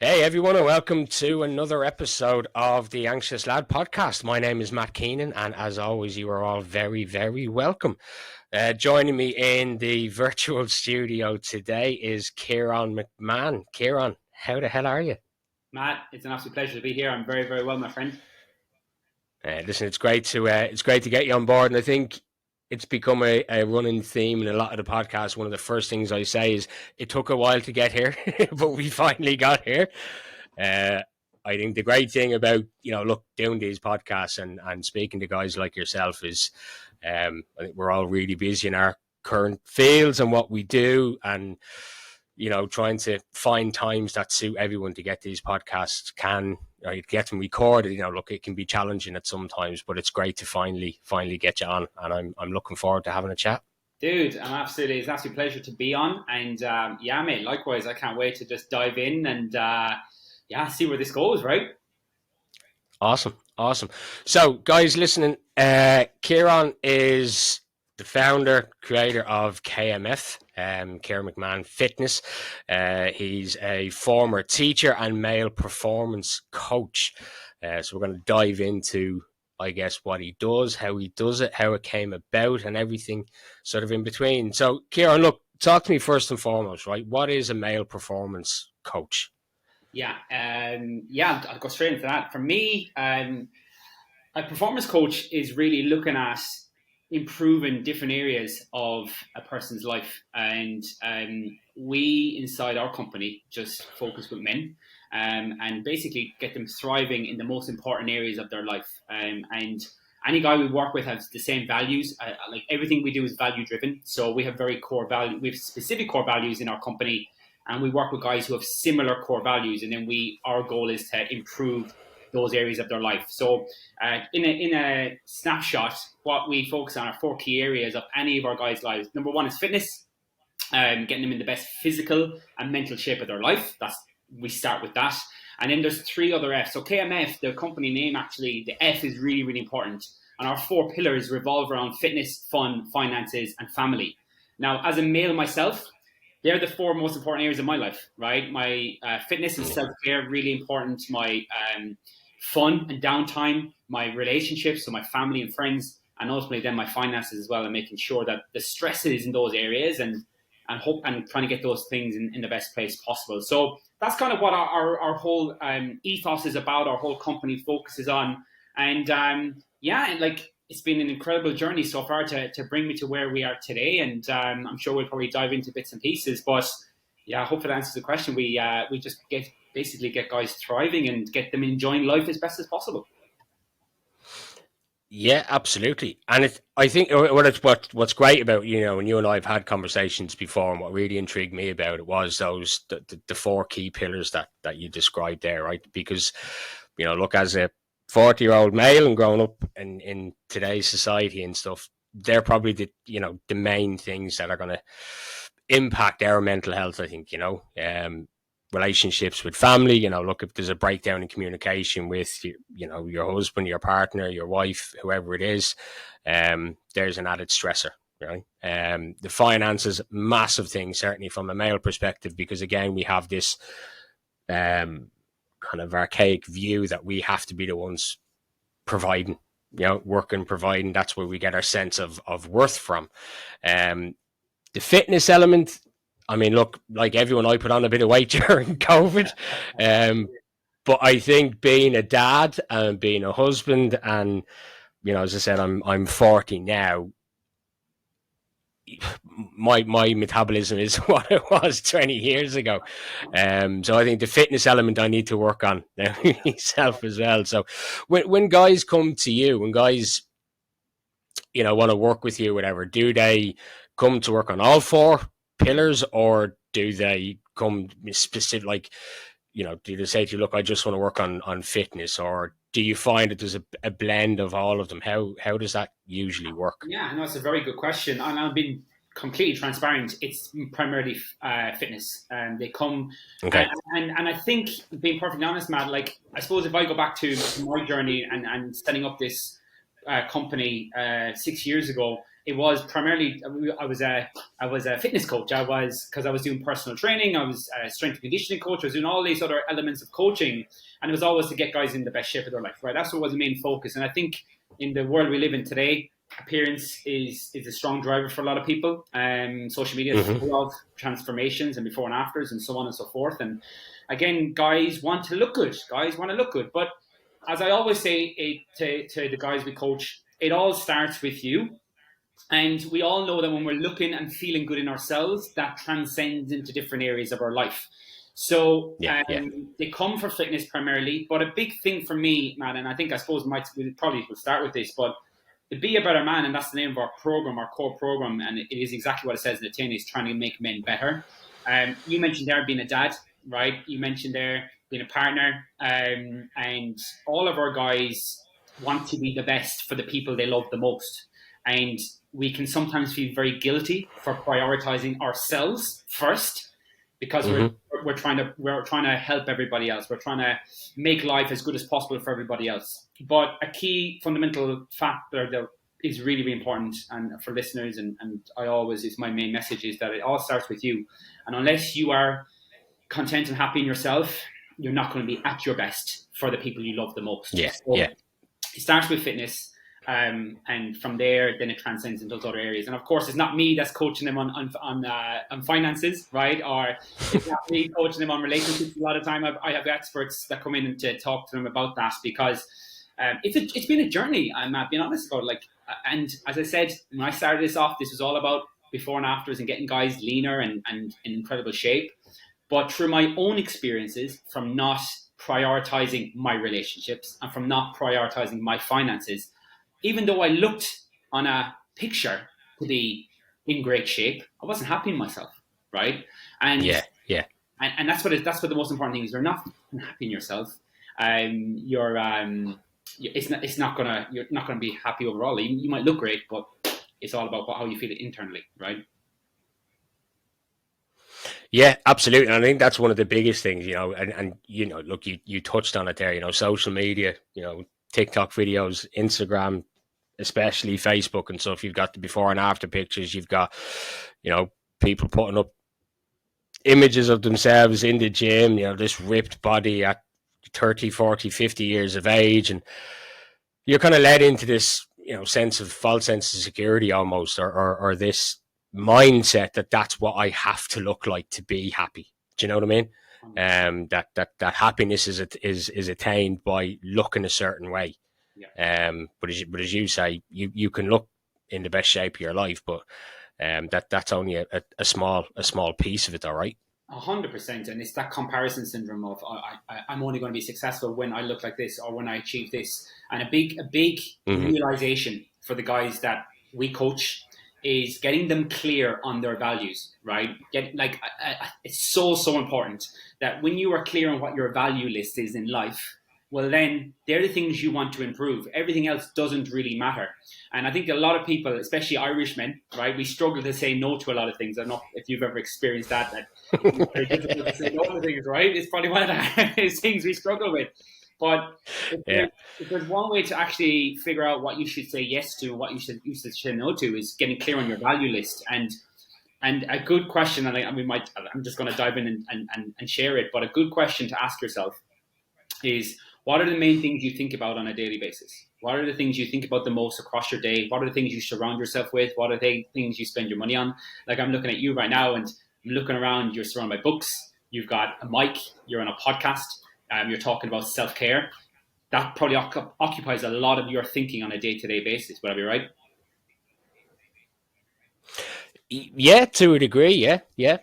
Hey everyone, and welcome to another episode of the Anxious Lad podcast. My name is Matt Keenan, and as always, you are all very, very welcome. Joining me in the virtual studio today is Kieran McMahon. Kieran, how the hell are you? Matt, it's an absolute pleasure to be here. I'm very, very well, my friend. Listen, it's great to get you on board, and I think it's become a running theme in a lot of the podcasts. One of the first things I say is it took a while to get here, but we finally got here. Uh, I think the great thing about look, doing these podcasts and speaking to guys like yourself is, I think we're all really busy in our current fields and what we do, and trying to find times that suit everyone to get these podcasts get them recorded. Look, it can be challenging at some times, but it's great to finally get you on, and I'm looking forward to having a chat. Dude, it's an absolute pleasure to be on. And yeah, mate, likewise, I can't wait to just dive in and see where this goes, right? Awesome. So, guys listening, Kieran is the founder, creator of KMF, Kieran McMahon Fitness. He's a former teacher and male performance coach. So we're going to dive into, I guess, what he does, how he does it, how it came about, and everything sort of in between. So, Kieran, look, talk to me first and foremost, right? What is a male performance coach? I'll go straight into that. For me, a performance coach is really looking at improving different areas of a person's life. And we, inside our company, just focus with men and basically get them thriving in the most important areas of their life. And any guy we work with has the same values. Like everything we do is value driven. So we have we have specific core values in our company, and we work with guys who have similar core values. And then our goal is to improve those areas of their life. So in a snapshot, what we focus on are four key areas of any of our guys' lives. Number one is fitness, getting them in the best physical and mental shape of their life. We start with that. And then there's three other F's. So KMF, the company name, actually, the F is really, really important. And our four pillars revolve around fitness, fun, finances, and family. Now, as a male myself, they're the four most important areas of my life, right? My fitness and self-care, really important. My fun and downtime, my relationships, so my family and friends, and ultimately then my finances as well, and making sure that the stress is in those areas and trying to get those things in the best place possible. So that's kind of what our whole ethos is about, our whole company focuses on. And it's been an incredible journey so far to bring me to where we are today. And I'm sure we'll probably dive into bits and pieces, but yeah, I hope that answers the question. We just basically get guys thriving and get them enjoying life as best as possible. Yeah, absolutely. And I think what's great about, and you and I have had conversations before, and what really intrigued me about it was the four key pillars that you described there, right? Because, look, as a 40-year-old male and growing up in today's society and stuff, they're probably the main things that are going to impact our mental health, I think. Relationships with family, look, if there's a breakdown in communication with your husband, your partner, your wife, whoever it is, there's an added stressor, right? The finances, massive thing, certainly from a male perspective, because again, we have this kind of archaic view that we have to be the ones providing, working, providing. That's where we get our sense of worth from. The fitness element, I mean, look, like everyone, I put on a bit of weight during COVID. But I think being a dad and being a husband, and as I said, I'm 40 now. My metabolism is what it was 20 years ago. So I think the fitness element I need to work on now myself as well. So when guys come to you, when guys want to work with you, whatever, do they come to work on all four pillars, or do they come specific, like, do they say to you, look, I just want to work on fitness, or do you find that there's a blend of all of them? How does that usually work? Yeah, no, it's a very good question. And I've been completely transparent. It's primarily fitness. And they come, Okay. and I think, being perfectly honest, Matt, like, I suppose if I go back to my journey and setting up this company 6 years ago, it was primarily, I was I was a fitness coach. Because I was doing personal training. I was a strength and conditioning coach. I was doing all these other elements of coaching, and it was always to get guys in the best shape of their life. Right, that's what was the main focus. And I think in the world we live in today, appearance is a strong driver for a lot of people. Social media is full of transformations and before and afters and so on and so forth. And again, guys want to look good. But as I always say to the guys we coach, it all starts with you. And we all know that when we're looking and feeling good in ourselves, that transcends into different areas of our life. So they come for fitness primarily. But a big thing for me, Matt, and I suppose we probably will start with this, but to be a better man, and that's the name of our program, our core program, and it is exactly what it says in the tin, is trying to make men better. You mentioned there being a dad, right? You mentioned there being a partner, and all of our guys want to be the best for the people they love the most. And we can sometimes feel very guilty for prioritizing ourselves first, because we're trying to help everybody else. We're trying to make life as good as possible for everybody else. But a key fundamental factor that is really, really important, and for listeners, and is my main message, is that it all starts with you. And unless you are content and happy in yourself, you're not going to be at your best for the people you love the most. It starts with fitness. And from there, then it transcends into those other areas. And of course, it's not me that's coaching them on finances, right? Or it's not me coaching them on relationships. A lot of time, I have experts that come in to talk to them about that, because it's been a journey. I'm being honest about it. Like, and as I said, when I started this off, this was all about before and afters and getting guys leaner and in incredible shape. But through my own experiences, from not prioritizing my relationships and from not prioritizing my finances, even though I looked on a picture to be in great shape, I wasn't happy in myself, right? And and that's what the most important thing is. You're not happy in yourself. You're not gonna be happy overall. You might look great, but it's all about how you feel internally, right? Yeah, absolutely. And I think that's one of the biggest things, and look, you touched on it there, social media, TikTok videos, Instagram, especially Facebook and stuff. You've got the before and after pictures. You've got, people putting up images of themselves in the gym, this ripped body at 30, 40, 50 years of age. And you're kind of led into this, false sense of security almost, or this mindset that that's what I have to look like to be happy. Do you know what I mean? That happiness is attained by looking a certain way. But as you say, you can look in the best shape of your life, but that's only a small piece of it, all right? 100%, and it's that comparison syndrome of I'm only going to be successful when I look like this or when I achieve this. And a big realization for the guys that we coach is getting them clear on their values, right? It's so important that when you are clear on what your value list is in life, well, then they're the things you want to improve. Everything else doesn't really matter. And I think a lot of people, especially Irishmen, right, we struggle to say no to a lot of things. I don't know if you've ever experienced that it's very difficult to say no to things, right? It's probably one of the things we struggle with. But if there's one way to actually figure out what you should say yes to and what you should say no to, is getting clear on your value list. And a good question, and I'm just going to dive in and share it, but a good question to ask yourself is, what are the main things you think about on a daily basis? What are the things you think about the most across your day? What are the things you surround yourself with? What are the things you spend your money on? Like, I'm looking at you right now and I'm looking around, you're surrounded by books, you've got a mic, you're on a podcast, you're talking about self-care. That probably occupies a lot of your thinking on a day-to-day basis. Would I be right? Yeah, to a degree, yeah.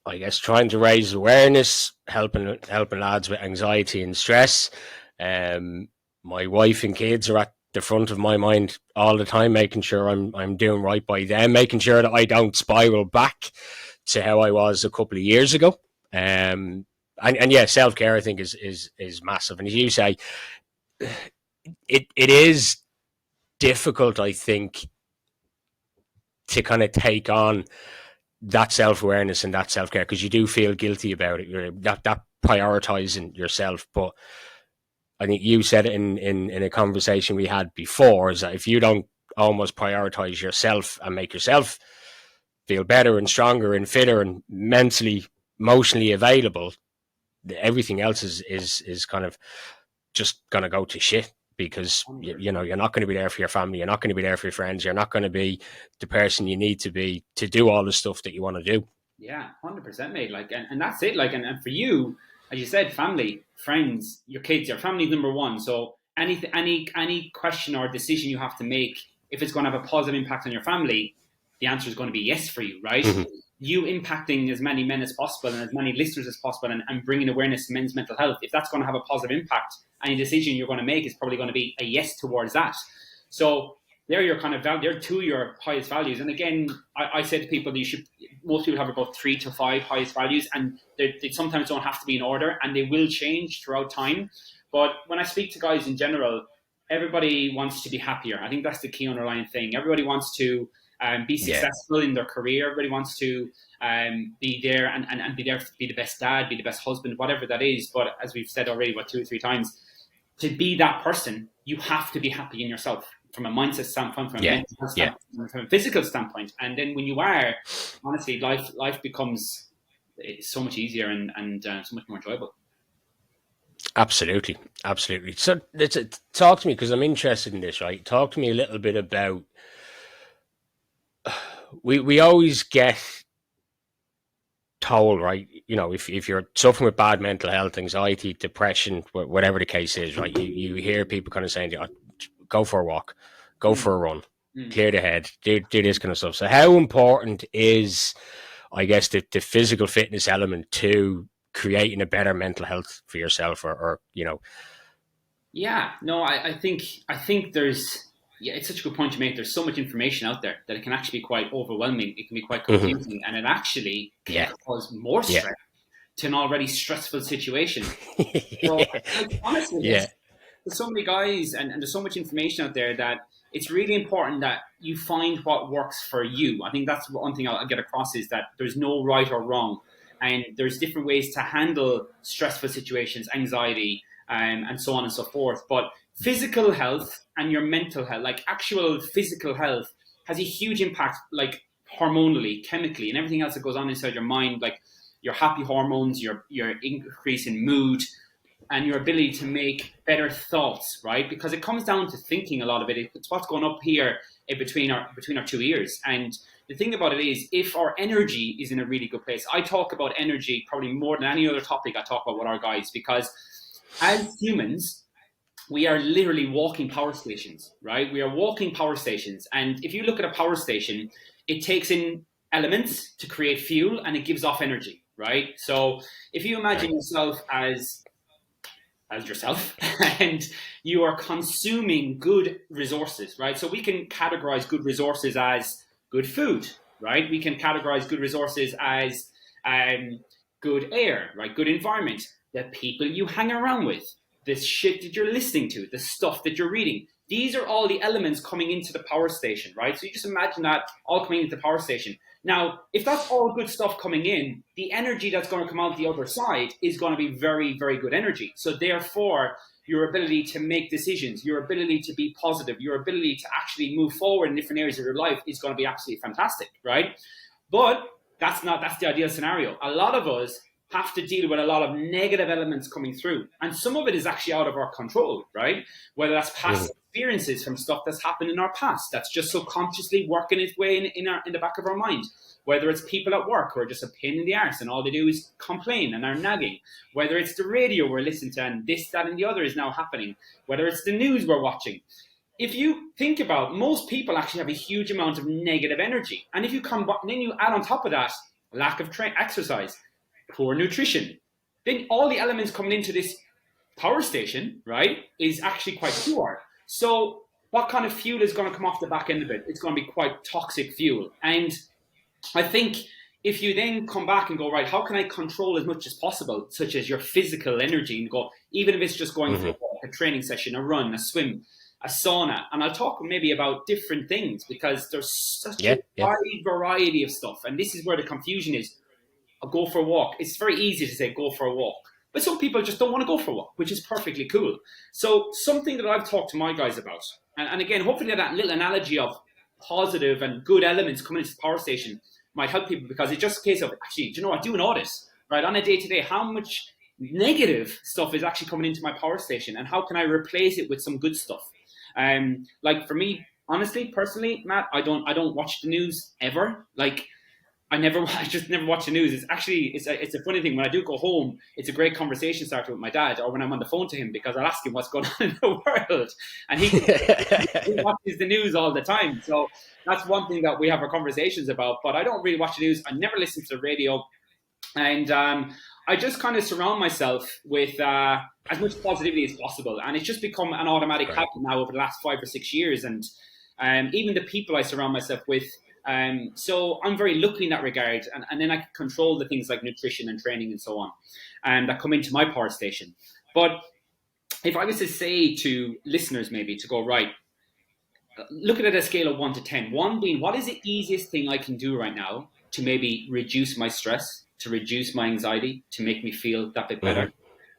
I guess trying to raise awareness, helping lads with anxiety and stress. My wife and kids are at the front of my mind all the time, making sure I'm doing right by them, making sure that I don't spiral back to how I was a couple of years ago. And yeah, self-care I think is massive. And as you say, it is difficult, I think, to kind of take on that self-awareness and that self-care, because you do feel guilty about it. That prioritizing yourself. But I think you said it in a conversation we had before, is that if you don't almost prioritize yourself and make yourself feel better and stronger and fitter and mentally, emotionally available, everything else is kind of just going to go to shit, because you know, you're not going to be there for your family, you're not going to be there for your friends, you're not going to be the person you need to be to do all the stuff that you want to do. Yeah, 100%, mate. Like, and that's it. Like, and for you, as you said, family, friends, your kids, your family number one. So any question or decision you have to make, if it's going to have a positive impact on your family, the answer is going to be yes for you, right? Mm-hmm. You impacting as many men as possible and as many listeners as possible, and bringing awareness to men's mental health, if that's going to have a positive impact, any decision you're going to make is probably going to be a yes towards that. So they're your kind of they're two of your highest values. And again, I say to people, most people have about 3 to 5 highest values, and they sometimes don't have to be in order, and they will change throughout time. But when I speak to guys in general, everybody wants to be happier. I think that's the key underlying thing. Everybody wants to be successful in their career. Everybody wants to be there and be there, be the best dad, be the best husband, whatever that is. But as we've said already, 2 or 3 times, to be that person, you have to be happy in yourself, from a mindset standpoint, from a mental standpoint, from a physical standpoint. And then when you are, honestly, life becomes so much easier and so much more enjoyable. Absolutely. So talk to me, because I'm interested in this, right? Talk to me a little bit about, we always get told, right, you know, if you're suffering with bad mental health, anxiety, depression, whatever the case is, right, you hear people kind of saying, go for a walk, go for a run, clear the head, do this kind of stuff. So how important is, I guess, the physical fitness element to creating a better mental health for yourself, or you know? Yeah, no, I think there's, it's such a good point to make. There's so much information out there that it can actually be quite overwhelming. It can be quite confusing, and it actually can cause more stress to an already stressful situation. So, like, honestly, there's so many guys and there's so much information out there that it's really important that you find what works for you. I think that's one thing I'll get across, is that there's no right or wrong, and there's different ways to handle stressful situations, anxiety, and so on and so forth. But physical health and your mental health, like actual physical health, has a huge impact, like hormonally, chemically, and everything else that goes on inside your mind, like your happy hormones, your increase in mood, and your ability to make better thoughts, right? Because it comes down to thinking, a lot of it. It's what's going up here between our 2 ears. And the thing about it is, if our energy is in a really good place, I talk about energy probably more than any other topic I talk about with our guys, because as humans, we are literally walking power stations, right? We are walking power stations. And if you look at a power station, it takes in elements to create fuel, and it gives off energy, right? So if you imagine yourself as yourself and you are consuming good resources, right? So we can categorize good resources as good food, right? We can categorize good resources as good air, right? Good environment, the people you hang around with, the shit that you're listening to, the stuff that you're reading. These are all the elements coming into the power station, right? So you just imagine that all coming into the power station. Now, if that's all good stuff coming in, the energy that's going to come out the other side is going to be very, very good energy. So therefore, your ability to make decisions, your ability to be positive, your ability to actually move forward in different areas of your life is going to be absolutely fantastic, right? But that's the ideal scenario. A lot of us have to deal with a lot of negative elements coming through. And some of it is actually out of our control, right? Whether that's past experiences from stuff that's happened in our past, that's just subconsciously working its way in the back of our mind. Whether it's people at work who are just a pain in the arse and all they do is complain and are nagging. Whether it's the radio we're listening to and this, that, and the other is now happening. Whether it's the news we're watching. If you think about, most people actually have a huge amount of negative energy. And if you then you add on top of that, lack of exercise, poor nutrition, then all the elements coming into this power station, right, is actually quite poor. So what kind of fuel is going to come off the back end of it? It's going to be quite toxic fuel. And I think if you then come back and go, right, how can I control as much as possible, such as your physical energy, and go, even if it's just going for a training session, a run, a swim, a sauna. And I'll talk maybe about different things, because there's such a wide variety of stuff. And this is where the confusion is. I'll go for a walk. It's very easy to say go for a walk. But some people just don't want to go for a walk, which is perfectly cool. So something that I've talked to my guys about, and again, hopefully that little analogy of positive and good elements coming into the power station might help people, because it's just a case of, actually, do you know what, do an audit, right, on a day-to-day, how much negative stuff is actually coming into my power station, and how can I replace it with some good stuff? Like for me, honestly, personally, Matt, I don't watch the news ever. Like I just never watch the news. It's a funny thing. When I do go home, it's a great conversation starter with my dad, or when I'm on the phone to him, because I'll ask him what's going on in the world, and he watches the news all the time. So that's one thing that we have our conversations about. But I don't really watch the news. I never listen to the radio, and I just kind of surround myself with as much positivity as possible, and it's just become an automatic habit now over the last 5 or 6 years, and even the people I surround myself with. So I'm very lucky in that regard, and then I can control the things like nutrition and training and so on, that come into my power station. But if I was to say to listeners, maybe to go, right, look at it at a scale of 1 to 10, 1 being what is the easiest thing I can do right now to maybe reduce my stress, to reduce my anxiety, to make me feel that bit better,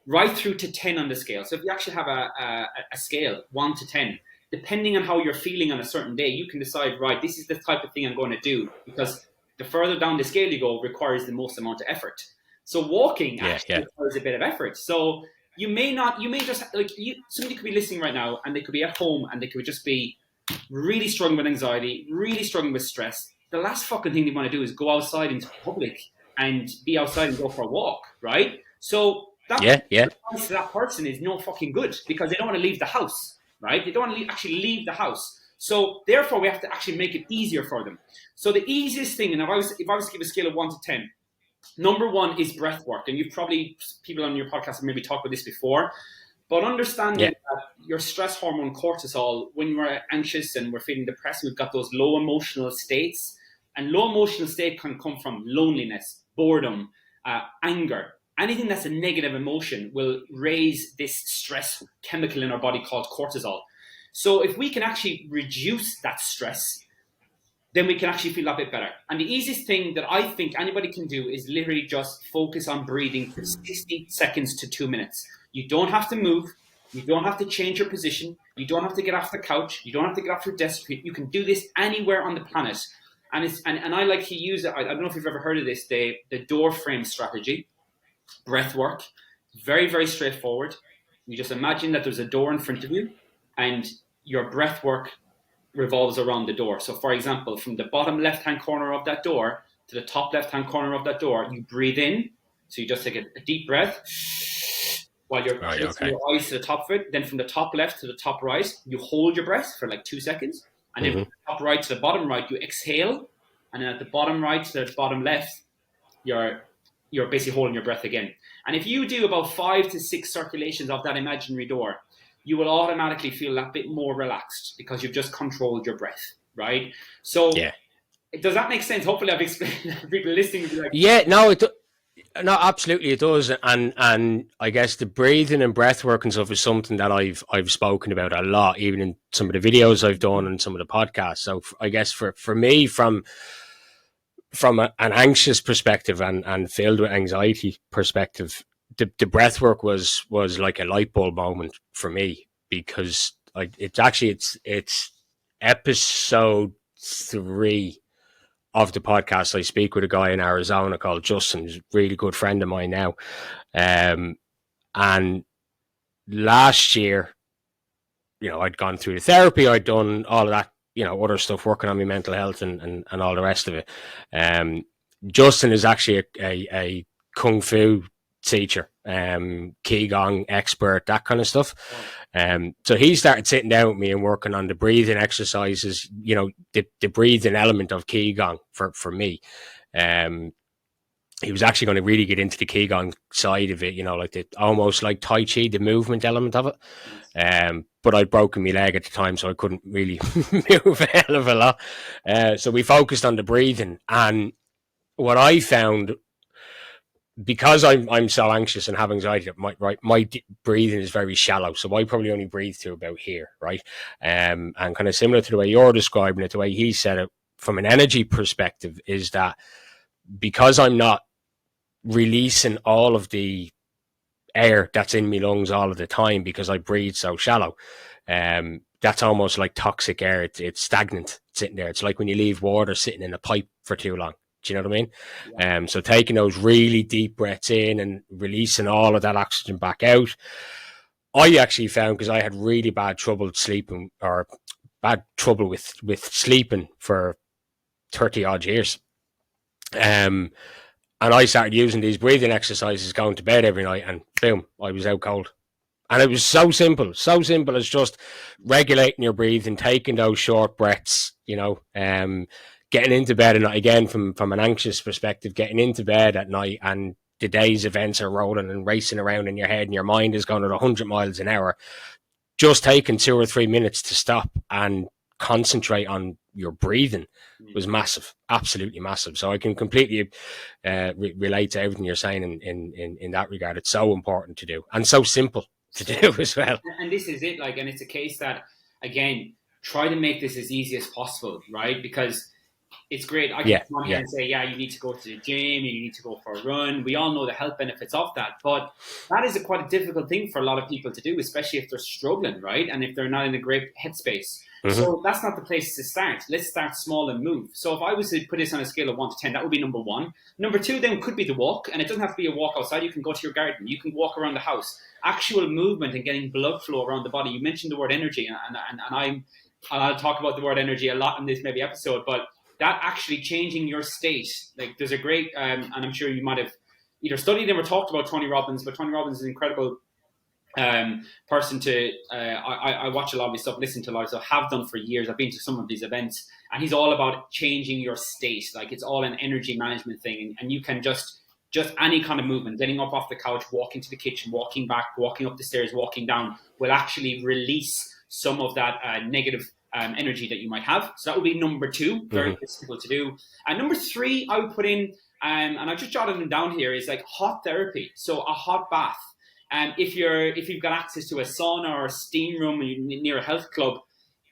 right through to 10 on the scale. So if you actually have a scale, 1 to 10, depending on how you're feeling on a certain day, you can decide, right, this is the type of thing I'm going to do, because the further down the scale you go requires the most amount of effort. So walking actually requires a bit of effort. So somebody could be listening right now, and they could be at home, and they could just be really struggling with anxiety, really struggling with stress. The last fucking thing they want to do is go outside into public and be outside and go for a walk, right? So that to that person is no fucking good, because they don't want to leave the house. Right? They don't want to actually leave the house. So therefore, we have to actually make it easier for them. So the easiest thing, and if I was to give a scale of 1 to 10, number 1 is breath work. And people on your podcast have maybe talked about this before, but understanding that your stress hormone cortisol, when we're anxious and we're feeling depressed, we've got those low emotional states. And low emotional state can come from loneliness, boredom, anger. Anything that's a negative emotion will raise this stress chemical in our body called cortisol. So if we can actually reduce that stress, then we can actually feel a bit better. And the easiest thing that I think anybody can do is literally just focus on breathing for 60 seconds to 2 minutes. You don't have to move. You don't have to change your position. You don't have to get off the couch. You don't have to get off your desk. You can do this anywhere on the planet. And I like to use it. I don't know if you've ever heard of this, the door frame strategy. Breath work, very, very straightforward. You just imagine that there's a door in front of you, and your breath work revolves around the door. So for example, from the bottom left-hand corner of that door to the top left-hand corner of that door, you breathe in. So you just take a deep breath while you're placing your eyes to the top of it. Then from the top left to the top right, you hold your breath for like 2 seconds. And then from the top right to the bottom right, you exhale. And then at the bottom right to the bottom left, you're basically holding your breath again. And if you do about 5 to 6 circulations of that imaginary door, you will automatically feel that bit more relaxed, because you've just controlled your breath, right? So does that make sense? Hopefully I've explained. People listening will be like, no, absolutely it does. And I guess the breathing and breath work and stuff is something that I've spoken about a lot, even in some of the videos I've done and some of the podcasts. So I guess for me, from an anxious perspective and filled with anxiety perspective, the breath work was like a light bulb moment for me, because it's episode 3 of the podcast. I speak with a guy in Arizona called Justin, who's a really good friend of mine now. And last year, I'd gone through the therapy, I'd done all of that, other stuff, working on my mental health and all the rest of it. Justin is actually a kung fu teacher, qigong expert, that kind of stuff. So he started sitting down with me and working on the breathing exercises, the breathing element of qigong for me. He was actually going to really get into the qigong side of it, like almost like Tai Chi, the movement element of it. But I'd broken my leg at the time, so I couldn't really move a hell of a lot. So we focused on the breathing. And what I found, because I'm so anxious and have anxiety, my breathing is very shallow. So I probably only breathe to about here, right? And kind of similar to the way you're describing it, the way he said it, from an energy perspective, is that because I'm not releasing all of the air that's in my lungs all of the time, because I breathe so shallow, that's almost like toxic air. It's stagnant sitting there. It's like when you leave water sitting in a pipe for too long. Do you know what I mean? Yeah. So taking those really deep breaths in and releasing all of that oxygen back out. I actually found, because I had really bad trouble sleeping, or bad trouble with sleeping for 30 odd years. And I started using these breathing exercises, going to bed every night, and boom, I was out cold. And it was so simple as just regulating your breathing, taking those short breaths, getting into bed at night, again, from an anxious perspective, getting into bed at night, and the day's events are rolling and racing around in your head and your mind is going at 100 miles an hour. Just taking 2 or 3 minutes to stop and concentrate on your breathing was massive, absolutely massive. So I can completely relate to everything you're saying in that regard. It's so important to do, and so simple to do as well. And this is it, and it's a case that, again, try to make this as easy as possible, right? Because it's great. I can come on here and say, yeah, you need to go to the gym, you need to go for a run. We all know the health benefits of that, but that is quite a difficult thing for a lot of people to do, especially if they're struggling, right? And if they're not in a great headspace. Mm-hmm. So that's not the place to start. Let's start small and move. So if I was to put this on a scale of 1 to 10, that would be number 1. Number 2 then could be the walk, and it doesn't have to be a walk outside. You can go to your garden. You can walk around the house. Actual movement and getting blood flow around the body. You mentioned the word energy, and I'll talk about the word energy a lot in this maybe episode, but that actually changing your state. Like, there's a great, and I'm sure you might have either studied him or talked about Tony Robbins, but Tony Robbins is an incredible person to, I watch a lot of his stuff, listen to a lot of stuff, have done for years. I've been to some of these events, and he's all about changing your state. Like, it's all an energy management thing, and you can just any kind of movement, getting up off the couch, walking to the kitchen, walking back, walking up the stairs, walking down, will actually release some of that negative energy that you might have. So that would be number 2, very difficult to do. And number 3, I would put in, and I just jotted them down here, is like hot therapy. So a hot bath. And if you've got access to a sauna or a steam room near a health club,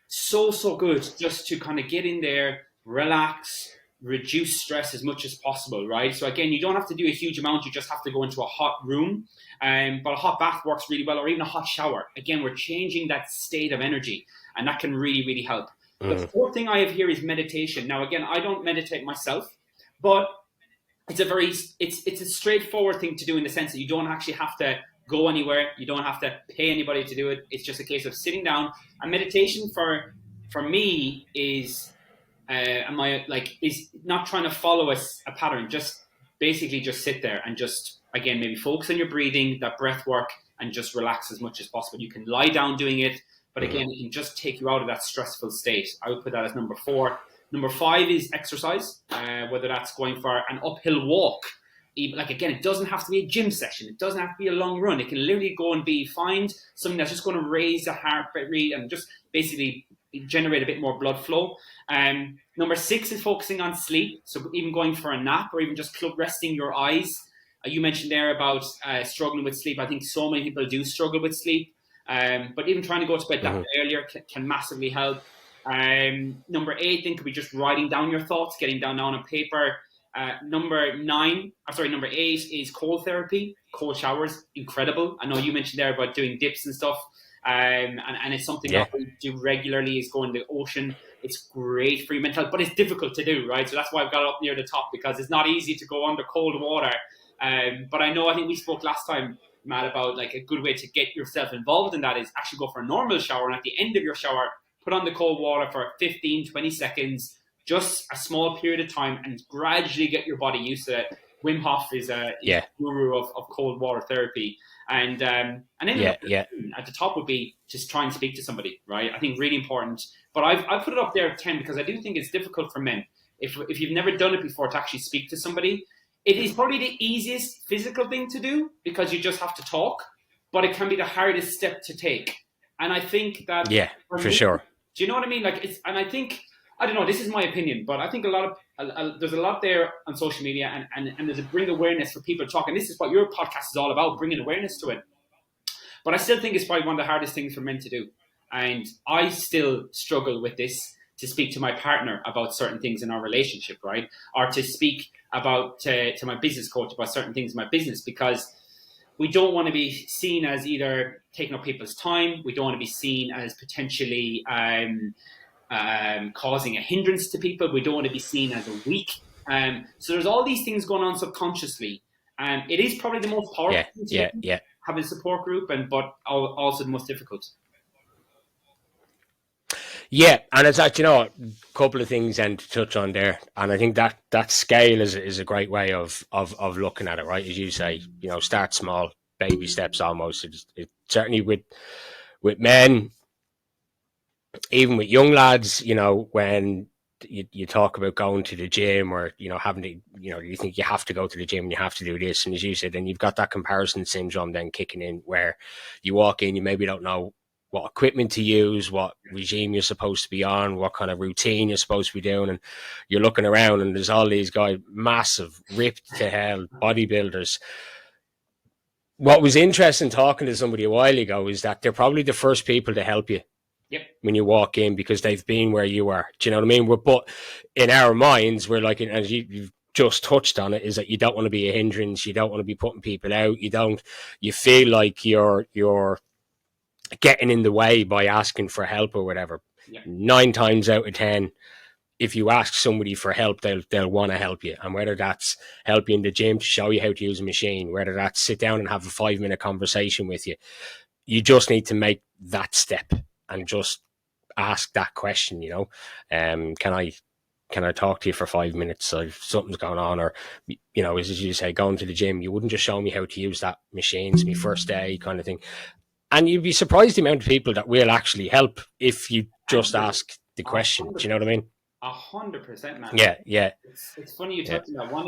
so good just to kind of get in there, relax, reduce stress as much as possible, right? So again, you don't have to do a huge amount. You just have to go into a hot room. But a hot bath works really well, or even a hot shower. Again, we're changing that state of energy, and that can really, really help. The 4th thing I have here is meditation. Now, again, I don't meditate myself, but it's a straightforward thing to do, in the sense that you don't actually have to go anywhere. You don't have to pay anybody to do it. It's just a case of sitting down. And meditation for me is is not trying to follow a pattern. Just basically just sit there and just, again, maybe focus on your breathing, that breath work, and just relax as much as possible. You can lie down doing it, but again, it can just take you out of that stressful state. I would put that as number 4. Number 5 is exercise, whether that's going for an uphill walk. Again, it doesn't have to be a gym session. It doesn't have to be a long run. It can literally go and find something that's just going to raise the heart rate and just basically generate a bit more blood flow. Number 6 is focusing on sleep. So even going for a nap, or even just resting your eyes. You mentioned there about struggling with sleep. I think so many people do struggle with sleep. But even trying to go to bed that earlier can massively help. Number 8 then could be just writing down your thoughts, getting down on paper. Number 8 is cold therapy. Cold showers, incredible. I know you mentioned there about doing dips and stuff. And it's something that we do regularly, is going to the ocean. It's great for your mental health, but it's difficult to do, right? So that's why I've got it up near the top, because it's not easy to go under cold water. But I think we spoke last time, Matt, about like a good way to get yourself involved in that is actually go for a normal shower, and at the end of your shower, put on the cold water for 15, 20 seconds, just a small period of time, and gradually get your body used to it. Wim Hof is a guru of cold water therapy. And then at the top would be just try and speak to somebody, right? I think really important. But I've put it up there at 10 because I do think it's difficult for men. If you've never done it before, to actually speak to somebody. It is probably the easiest physical thing to do because you just have to talk, but it can be the hardest step to take. And I think that for sure. Do you know what I mean? I don't know, this is my opinion, but I think there's a lot there on social media and there's a bring awareness for people to talk. And this is what your podcast is all about, bringing awareness to it. But I still think it's probably one of the hardest things for men to do. And I still struggle with this, to speak to my partner about certain things in our relationship, right? Or to speak about to my business coach about certain things in my business, because we don't want to be seen as either taking up people's time. We don't want to be seen as potentially causing a hindrance to people. We don't want to be seen as a weak So there's all these things going on subconsciously. It is probably the most powerful thing to do, having a support group, but also the most difficult. Yeah, and it's actually, a couple of things and to touch on there, and I think that scale is a great way of looking at it, right? As you say, start small, baby steps almost. It certainly with men, even with young lads, when you talk about going to the gym or having to, you think you have to go to the gym and you have to do this, and as you said, then you've got that comparison syndrome then kicking in, where you walk in, you maybe don't know what equipment to use, what regime you're supposed to be on, what kind of routine you're supposed to be doing, and you're looking around and there's all these guys, massive, ripped to hell bodybuilders. What was interesting talking to somebody a while ago is that they're probably the first people to help you when you walk in, because they've been where you are. Do you know what I mean? But in our minds, we're like, as you've just touched on it, is that you don't want to be a hindrance. You don't want to be putting people out. You feel like you're getting in the way by asking for help or whatever. 9 times out of 10, if you ask somebody for help, they'll want to help you. And whether that's help you in the gym to show you how to use a machine, whether that's sit down and have a 5-minute conversation with you, you just need to make that step and just ask that question, can I talk to you for 5 minutes? So if something's going on, or, as you say, going to the gym, you wouldn't just show me how to use that machine. It's my first day kind of thing. And you'd be surprised the amount of people that will actually help if you just ask the question. 100%. Do you know what I mean? 100%, man. Yeah. It's funny you talked about when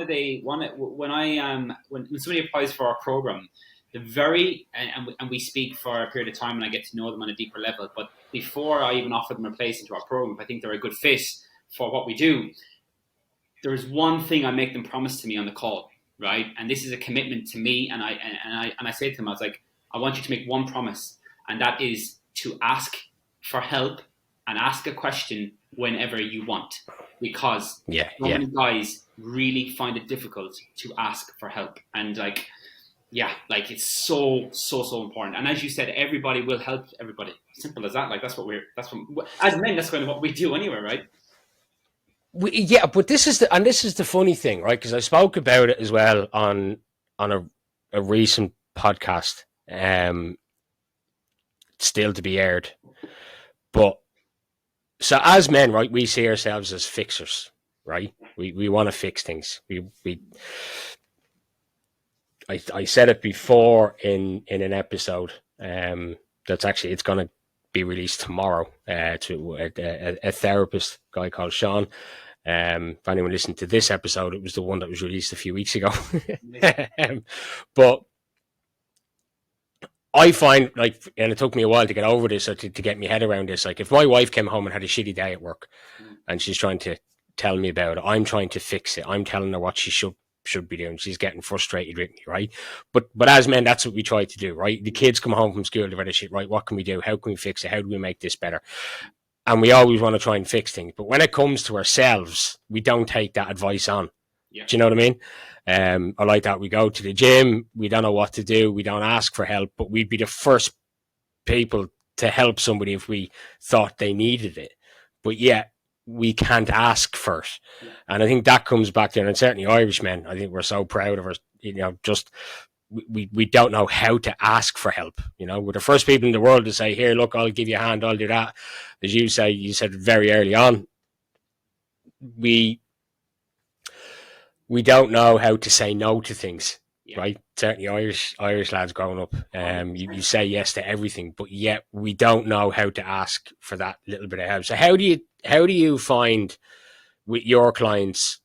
somebody applies for our program, and we speak for a period of time, and I get to know them on a deeper level. But before I even offer them a place into our program, if I think they're a good fit for what we do, there is one thing I make them promise to me on the call, right? And this is a commitment to me, and I say to them, I was like, I want you to make one promise, and that is to ask for help and ask a question whenever you want, because many guys really find it difficult to ask for help, and it's so important. And as you said, everybody will help everybody. Simple as that. As men, that's kind of what we do anyway, right? But this is the funny thing, right? Because I spoke about it as well on a recent podcast, still to be aired. But so as men, right, we see ourselves as fixers, right? We want to fix things. I said it before in an episode. It's going to be released tomorrow to a therapist guy called Sean. If anyone listened to this episode, it was the one that was released a few weeks ago. But I find, and it took me a while to get over this, or to get my head around this. Like, if my wife came home and had a shitty day at work, and she's trying to tell me about it, I'm trying to fix it. I'm telling her what she should be doing. She's getting frustrated with me, right? But as men, that's what we try to do, right? The kids come home from school, they've had a shit, right? What can we do? How can we fix it? How do we make this better? And we always want to try and fix things. But when it comes to ourselves, we don't take that advice on. Do you know what I mean? I like that. We go to the gym, we don't know what to do, we don't ask for help, but we'd be the first people to help somebody if we thought they needed it. But we can't ask for it. And I think that comes back to, and certainly Irishmen, I think we're so proud of our, just we don't know how to ask for help. We're the first people in the world to say, here, look, I'll give you a hand, I'll do that. As you said very early on, we don't know how to say no to things, right? Certainly Irish lads growing up, you say yes to everything, but yet we don't know how to ask for that little bit of help. So how do you find with your clients,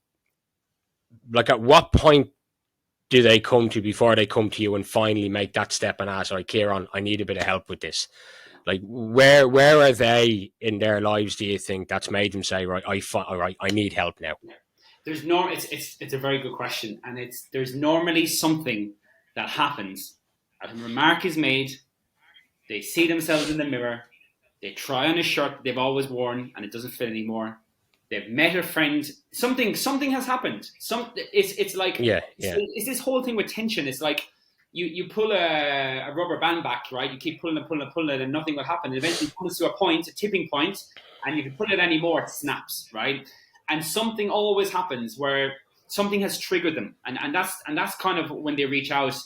like, at what point do they come to before they come to you and finally make that step and ask, all right, Kieran, I need a bit of help with this? Like, where are they in their lives, do you think, that's made them say, right, I need help now? It's a very good question, and there's normally something that happens. A remark is made, they see themselves in the mirror, they try on a shirt they've always worn and it doesn't fit anymore. They've met a friend. Something has happened. It's like it's this whole thing with tension. It's like you pull a rubber band back, right? You keep pulling it, and nothing will happen. It eventually comes to a tipping point, and if you pull it anymore, it snaps, right? and something always happens where something has triggered them, and that's kind of when they reach out,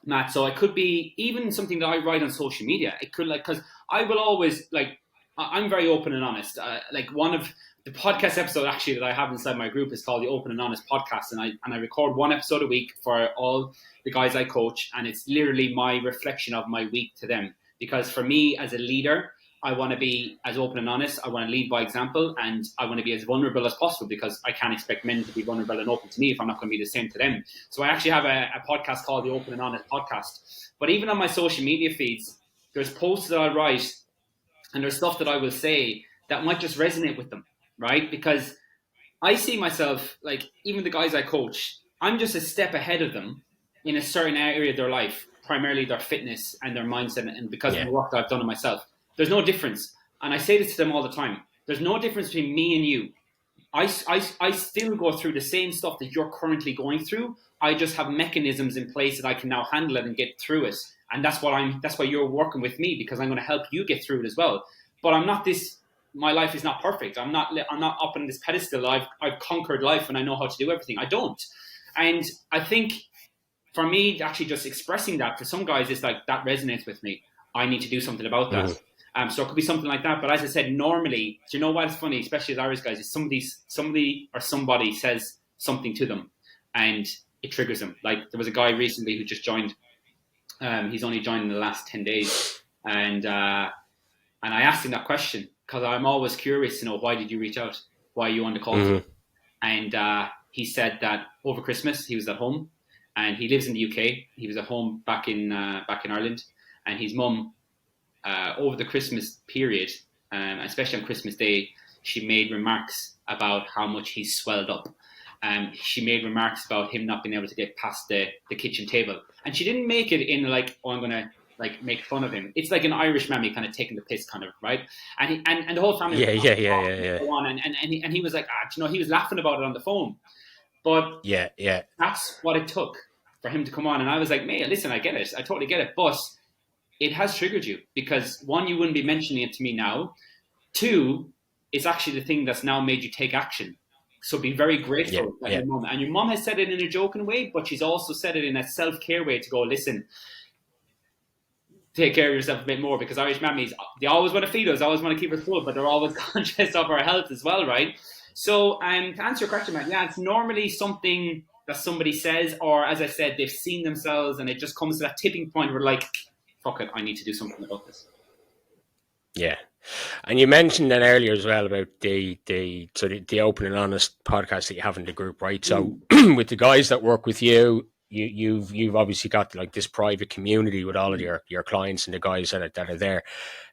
Matt. So it could be even something that I write on social media. It could, like, because I will always, like, I'm very open and honest. Like, one of the podcast episode actually that I have inside my group is called the Open and Honest Podcast, and I record one episode a week for all the guys I coach, and it's literally my reflection of my week to them. Because for me as a leader, I want to be as open and honest. I want to lead by example, and I want to be as vulnerable as possible, because I can't expect men to be vulnerable and open to me if I'm not going to be the same to them. So I actually have a podcast called the Open and Honest Podcast. But even on my social media feeds, there's posts that I write and there's stuff that I will say that might just resonate with them, right? Because I see myself, like, even the guys I coach, I'm just a step ahead of them in a certain area of their life, primarily their fitness and their mindset, and because of the work that I've done on myself. There's no difference. And I say this to them all the time. There's no difference between me and you. I still go through the same stuff that you're currently going through. I just have mechanisms in place that I can now handle it and get through it. And that's why you're working with me, because I'm going to help you get through it as well. But I'm not this, my life is not perfect. I'm not up on this pedestal. I've conquered life and I know how to do everything. I don't. And I think for me, actually just expressing that to some guys is like, that resonates with me. I need to do something about that. So it could be something like that. But as I said, normally, do you know what's funny, especially as Irish guys, is somebody says something to them and it triggers them. Like, there was a guy recently who just joined. He's only joined in the last 10 days. And I asked him that question because I'm always curious to know, why did you reach out? Why are you on the call? And he said that over Christmas he was at home, and he lives in the UK. He was at home back in Ireland, and his mum, over the Christmas period, especially on Christmas Day, she made remarks about how much he's swelled up. She made remarks about him not being able to get past the kitchen table, and she didn't make it in like, oh, I'm gonna like make fun of him. It's like an Irishman, kind of taking the piss, kind of, right? And the whole family, and he was like, he was laughing about it on the phone, but that's what it took for him to come on. And I was like, mate, listen, I get it, I totally get it, but it has triggered you, because one, you wouldn't be mentioning it to me now. Two, it's actually the thing that's now made you take action. So be very grateful that your mom, and your mom has said it in a joking way, but she's also said it in a self-care way to go, listen, take care of yourself a bit more, because Irish mammies, they always want to feed us, always want to keep us full, but they're always conscious of our health as well, right? So to answer your question, Matt, it's normally something that somebody says, or as I said, they've seen themselves and it just comes to that tipping point where, like, fuck it, I need to do something about this. Yeah. And you mentioned that earlier as well about the open and honest podcast that you have in the group, right? So with the guys that work with you, you've obviously got like this private community with all of your clients and the guys that are there.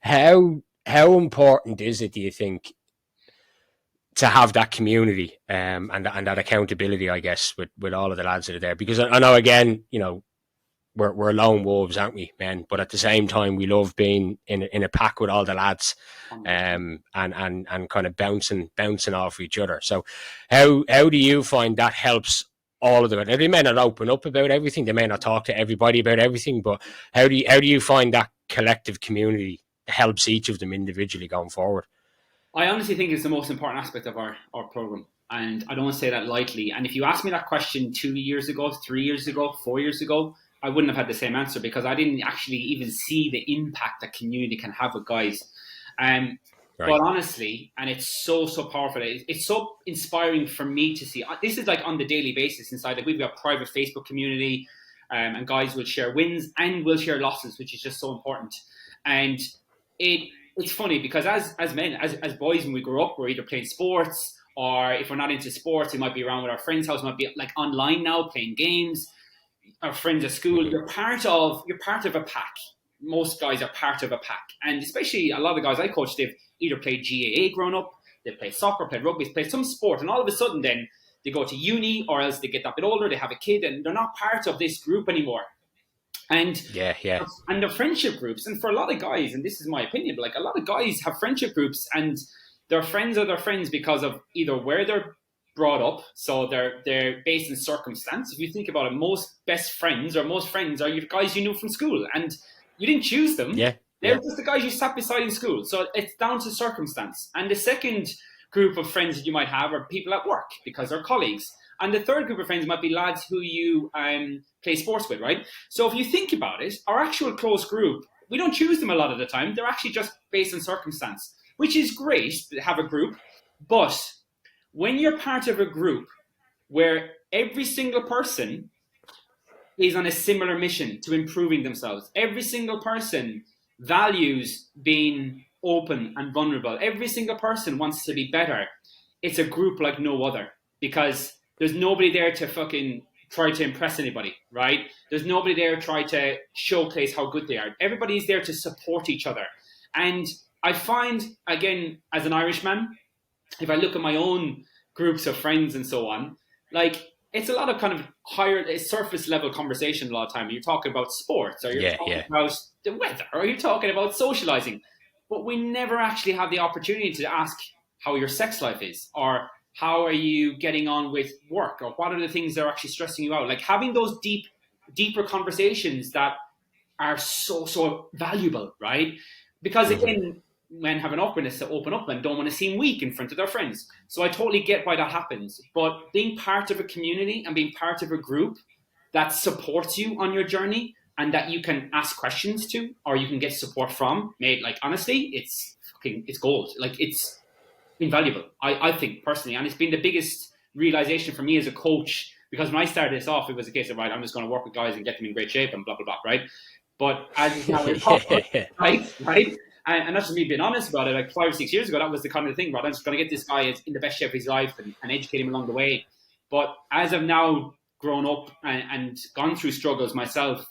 How important is it, do you think, to have that community and that accountability, I guess, with all of the lads that are there? Because I know, again, we're lone wolves, aren't we, men? But at the same time, we love being in a pack with all the lads, and kind of bouncing off each other. So, how do you find that helps all of them? Now, they may not open up about everything, they may not talk to everybody about everything, but how do you find that collective community helps each of them individually going forward? I honestly think it's the most important aspect of our program. And I don't want to say that lightly. And if you asked me that question 2 years ago, 3 years ago, 4 years ago, I wouldn't have had the same answer, because I didn't actually even see the impact that community can have with guys. Right. But honestly, and it's so powerful. It's so inspiring for me to see. This is like on the daily basis inside. Like, we've got a private Facebook community, and guys will share wins and will share losses, which is just so important. And it's funny because as men, as boys, when we grow up, we're either playing sports, or if we're not into sports, we might be around with our friends' house, might be like online now playing games. Our friends at school, you're part of a pack. Most guys are part of a pack, and especially a lot of the guys I coach, they've either played GAA growing up, they play soccer, played rugby, played some sport, and all of a sudden then they go to uni, or else they get that bit older, they have a kid, and they're not part of this group anymore. And and their friendship groups, and for a lot of guys, and this is my opinion, but like a lot of guys have friendship groups, and their friends are their friends because of either where they're brought up, so they're based in circumstance. If you think about it, most friends are your guys you knew from school, and you didn't choose them. They're just the guys you sat beside in school. So it's down to circumstance. And the second group of friends that you might have are people at work because they're colleagues. And the third group of friends might be lads who you play sports with, right? So if you think about it, our actual close group, we don't choose them a lot of the time. They're actually just based on circumstance, which is great to have a group. But when you're part of a group where every single person is on a similar mission to improving themselves, every single person values being open and vulnerable, every single person wants to be better, it's a group like no other, because there's nobody there to fucking try to impress anybody, right? There's nobody there to try to showcase how good they are. Everybody's there to support each other. And I find, again, as an Irishman, if I look at my own groups of friends and so on, like, it's a lot of kind of higher surface level conversation a lot of time. You're talking about sports, or you're talking about the weather, or you're talking about socializing. But we never actually have the opportunity to ask how your sex life is, or how are you getting on with work, or what are the things that are actually stressing you out? Like, having those deeper conversations that are so valuable, right? Because again, men have an awkwardness to open up and don't want to seem weak in front of their friends. So I totally get why that happens. But being part of a community and being part of a group that supports you on your journey and that you can ask questions to, or you can get support from, mate, like, honestly, it's gold. Like, it's invaluable, I think, personally. And it's been the biggest realization for me as a coach, because when I started this off, it was a case of, right, I'm just going to work with guys and get them in great shape and blah, blah, blah, right? But as now we're talking, right? And that's just me being honest about it. Like 5 or 6 years ago, that was the kind of thing, right? I'm just going to get this guy in the best shape of his life and educate him along the way. But as I've now grown up and gone through struggles myself,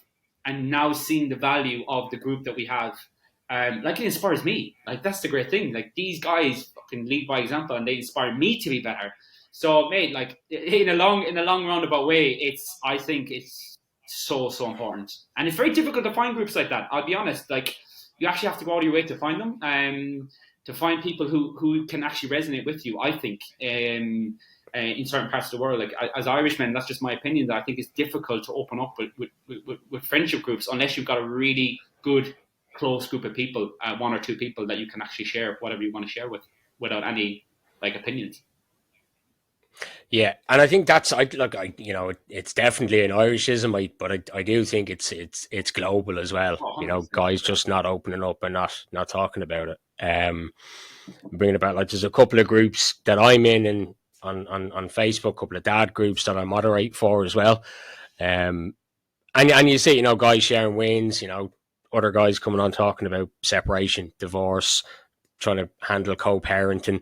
and now seeing the value of the group that we have, like, it inspires me. Like, that's the great thing. Like, these guys fucking lead by example, and they inspire me to be better. So, mate, like, in a long roundabout way, I think it's so important, and it's very difficult to find groups like that. I'll be honest. Like, you actually have to go out of your way to find them, to find people who can actually resonate with you. I think in certain parts of the world, like, as Irishmen, that's just my opinion, that I think it's difficult to open up with friendship groups unless you've got a really good close group of people, one or two people that you can actually share whatever you want to share with, without any, like, opinions. Yeah, and I think that's it's definitely an Irishism, but I do think it's global as well. Oh, guys just not opening up and not talking about it. Bringing about, like, there's a couple of groups that I'm in, and on Facebook, a couple of dad groups that I moderate for as well. And you see, guys sharing wins, other guys coming on talking about separation, divorce, trying to handle co-parenting.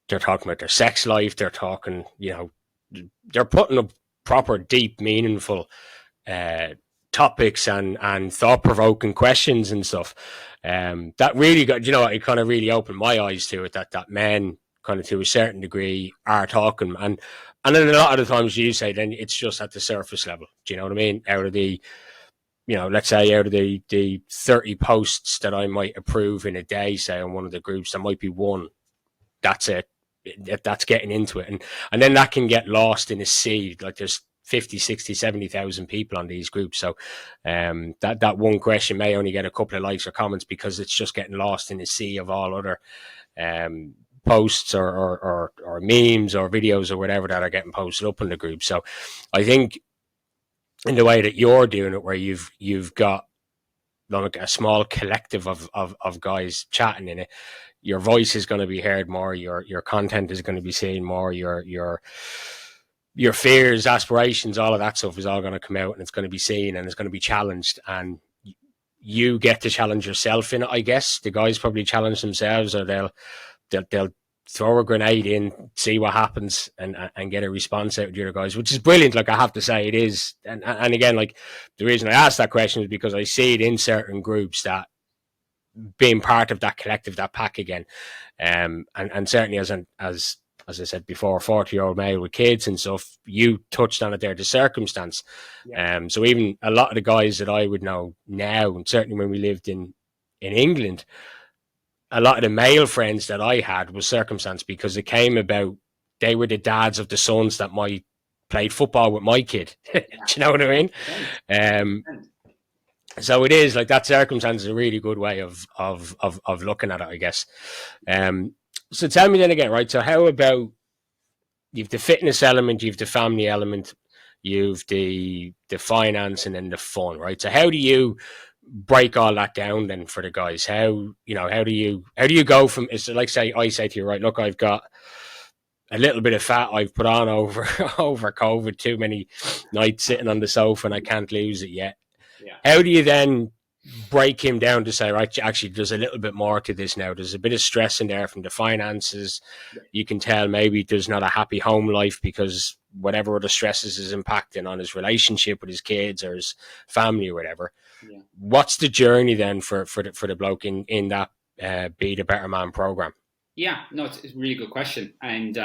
They're talking about their sex life. They're talking, they're putting up proper, deep, meaningful topics and thought-provoking questions and stuff. That really got, it kind of really opened my eyes to it, that men kind of, to a certain degree, are talking. And then a lot of the times you say, then it's just at the surface level. Do you know what I mean? Out of the, let's say out of the 30 posts that I might approve in a day, say, on one of the groups, there might be one. That's it. That's getting into it. And then that can get lost in a sea. Like, there's 50, 60, 70,000 people on these groups. So that one question may only get a couple of likes or comments because it's just getting lost in a sea of all other posts or memes or videos or whatever that are getting posted up in the group. So I think in the way that you're doing it, where you've got like a small collective of guys chatting in it, your voice is going to be heard more, your content is going to be seen more, your fears, aspirations, all of that stuff is all going to come out, and it's going to be seen, and it's going to be challenged, and you get to challenge yourself in it. I guess the guys probably challenge themselves, or they'll throw a grenade in, see what happens, and get a response out of the other guys, which is brilliant. Like, I have to say, it is. And again, like, the reason I asked that question is because I see it in certain groups, that being part of that collective, that pack again, and certainly as I said before, 40-year-old male with kids and stuff, you touched on it there, the circumstance. Yeah. So even a lot of the guys that I would know now, and certainly when we lived in England, a lot of the male friends that I had was circumstance, because it came about, they were the dads of the sons that played football with my kid. Do you know what I mean? So it is like, that circumstance is a really good way of looking at it, I guess. So tell me then again, right? So how about you've the fitness element, you've the family element, you've the finance, and then the fun, right? So how do you break all that down then for the guys? How do you go from, it's like, say I say to you, right, look, I've got a little bit of fat I've put on over over COVID, too many nights sitting on the sofa and I can't lose it yet. Yeah. How do you then break him down to say, right, actually, there's a little bit more to this now. There's a bit of stress in there from the finances. You can tell maybe there's not a happy home life because whatever other stresses is impacting on his relationship with his kids or his family or whatever. Yeah. What's the journey then for the bloke in that Be the Better Man program? Yeah, no, it's a really good question. And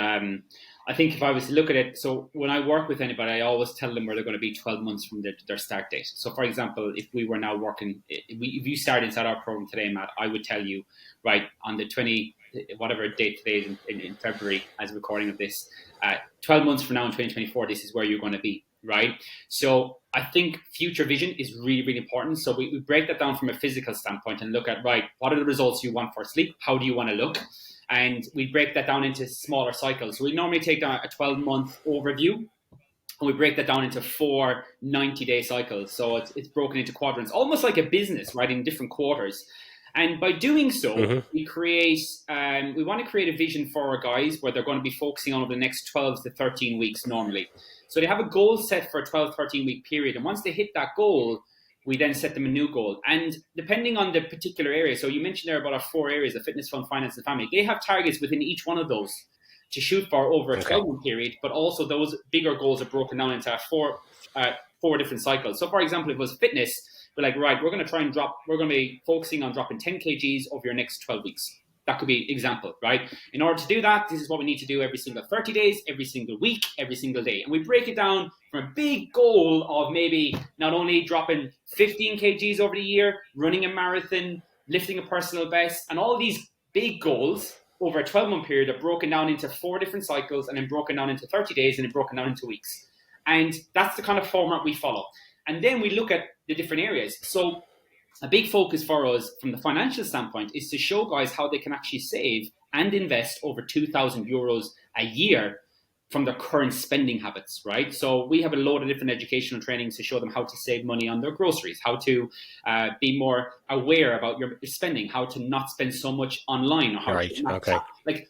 I think if I was to look at it, so when I work with anybody, I always tell them where they're going to be 12 months from their start date. So for example, if we were now working, if you started inside our program today, Matt, I would tell you, right, on the 20, whatever date today is in February as recording of this, 12 months from now in 2024, this is where you're going to be, right? So I think future vision is really, really important. So we break that down from a physical standpoint and look at, right, what are the results you want for sleep? How do you want to look? And we break that down into smaller cycles. So we normally take down a 12-month overview, and we break that down into 4 90-day cycles. So it's broken into quadrants, almost like a business, right, in different quarters. And by doing so, we want to create a vision for our guys where they're going to be focusing on over the next 12 to 13 weeks normally. So they have a goal set for a 12, 13-week period. And once they hit that goal, we then set them a new goal. And depending on the particular area, so you mentioned there about our 4 areas, the fitness, fun, finance, and family, they have targets within each one of those to shoot for over a 12-month period, but also those bigger goals are broken down into four different cycles. So for example, if it was fitness, we're like, right, we're going to be focusing on dropping 10 kgs over your next 12 weeks. That could be example, right? In order to do that, this is what we need to do every single 30 days, every single week, every single day. And we break it down from a big goal of maybe not only dropping 15 kgs over the year, running a marathon, lifting a personal best, and all these big goals over a 12-month period are broken down into 4 different cycles and then broken down into 30 days and then broken down into weeks. And that's the kind of format we follow. And then we look at the different areas. So a big focus for us from the financial standpoint is to show guys how they can actually save and invest over €2,000 a year from their current spending habits, right? So we have a load of different educational trainings to show them how to save money on their groceries, how to be more aware about your spending, how to not spend so much online. Or how to not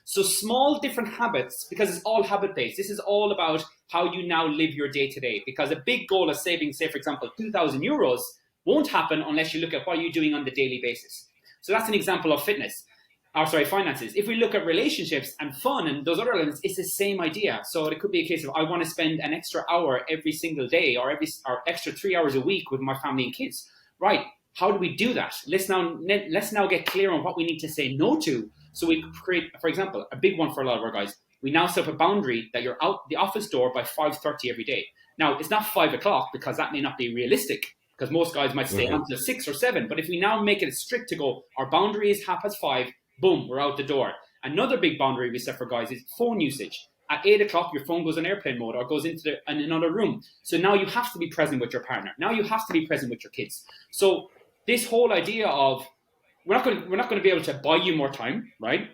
so small different habits, because it's all habit-based. This is all about how you now live your day-to-day, because a big goal of saving, say, for example, €2,000 won't happen unless you look at what you're doing on the daily basis. So that's an example of finances. If we look at relationships and fun and those other elements, it's the same idea. So it could be a case of I want to spend an extra hour every single day or extra 3 hours a week with my family and kids. Right. How do we do that? Let's now get clear on what we need to say no to. So we create, for example, a big one for a lot of our guys. We now set up a boundary that you're out the office door by 5:30 every day. Now, it's not 5 o'clock because that may not be realistic, because most guys might stay until 6 or 7. But if we now make it strict to go, our boundary is 5:30, boom, we're out the door. Another big boundary we set for guys is phone usage. At 8 o'clock, your phone goes on airplane mode or goes into another room. So now you have to be present with your partner. Now you have to be present with your kids. So this whole idea of we're not going to be able to buy you more time, right?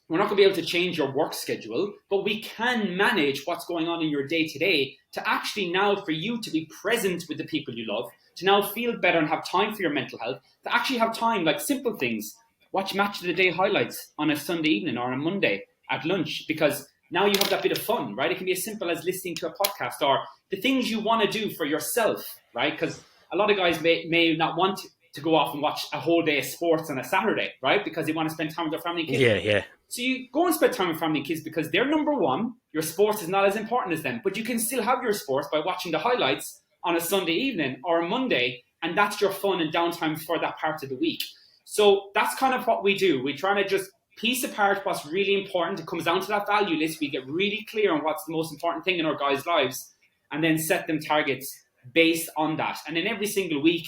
We're not going to be able to change your work schedule, but we can manage what's going on in your day-to-day to actually now for you to be present with the people you love, to now feel better and have time for your mental health, to actually have time, like simple things. Watch Match of the Day highlights on a Sunday evening or on a Monday at lunch, because now you have that bit of fun, right? It can be as simple as listening to a podcast or the things you want to do for yourself, right? Because a lot of guys may not want to go off and watch a whole day of sports on a Saturday, right? Because they want to spend time with their family and kids. Yeah. So you go and spend time with family and kids because they're number one. Your sports is not as important as them, but you can still have your sports by watching the highlights on a Sunday evening or a Monday, and that's your fun and downtime for that part of the week. So that's kind of what we do. We try to just piece apart what's really important. It comes down to that value list. We get really clear on what's the most important thing in our guys' lives and then set them targets based on that. And then every single week,